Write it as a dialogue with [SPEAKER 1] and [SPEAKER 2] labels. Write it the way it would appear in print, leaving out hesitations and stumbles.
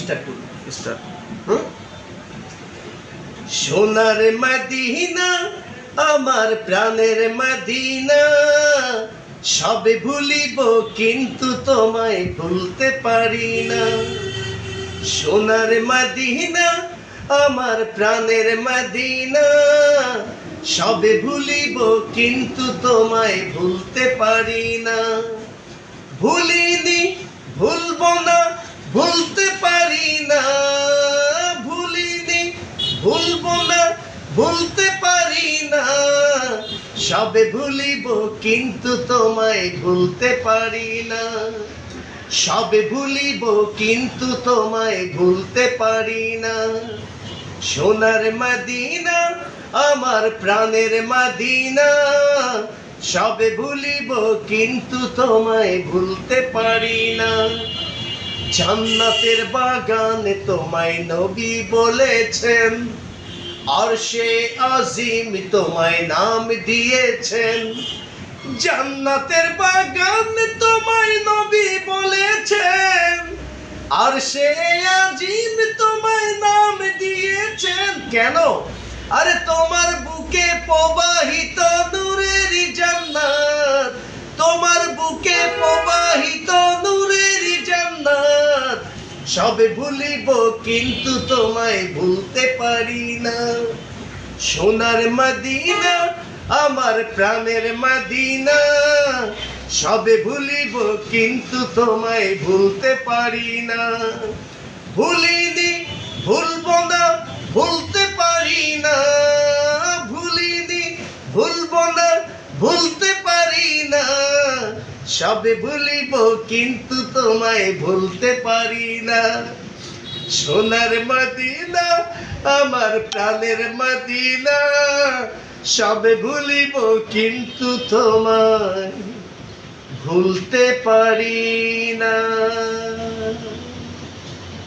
[SPEAKER 1] Start করুন।
[SPEAKER 2] Start.
[SPEAKER 1] সোনার Medina আমার প্রাণের মদিনা, সবে ভুলিব কিন্তু তোমায় ভুলতে পারি না। সোনার মদিনা আমার প্রাণের মদিনা, সবে ভুলিব কিন্তু তোমায় ভুলতে পারি না। ভুলিনি, ভুলবো না, ভুলতে পারি না। ভুলিনি, ভুলবো না, ভুলতে পারি না। সবে ভুলিব কিন্তু তোমায় ভুলতে পারি না। সবে ভুলিব কিন্তু তোমায় ভুলতে পারি না। সোনার মদিনা আমার প্রাণের মদিনা, সবে ভুলিব কিন্তু তোমায় ভুলতে পারি না। জান্নাতের বাগানে তোমায় নবী বলেছেন, আরশে আজিম তোমায় নাম দিয়েছেন। জান্নাতের বাগানে তোমায় নবী বলেছেন, আরশে আজিম তোমায় নাম দিয়েছেন। কেন? আরে তোমার বুকে প্রবাহিত নূরেরই জান্নাত, তোমার বুকে প্রবাহিত নূরেরই জান্নাত। সবে ভুলিব কিন্তু তোমায় ভুলতে পারি না। সোনার মদিনা আমার প্রাণের মদিনা, সবে ভুলিব কিন্তু তোমায় ভুলতে পারি না। ভুলিনি, ভুলবো না, ভুলতে পারি না। ভুলিনি, ভুলবো না, ভুলতে পারি না। সবে ভুলিব কিন্তু তোমায় ভুলতে পারি না। সোনার মদিনা আমার প্রাণের মদিনা, সবে ভুলিব কিন্তু তোমায় ভুলতে পারি না।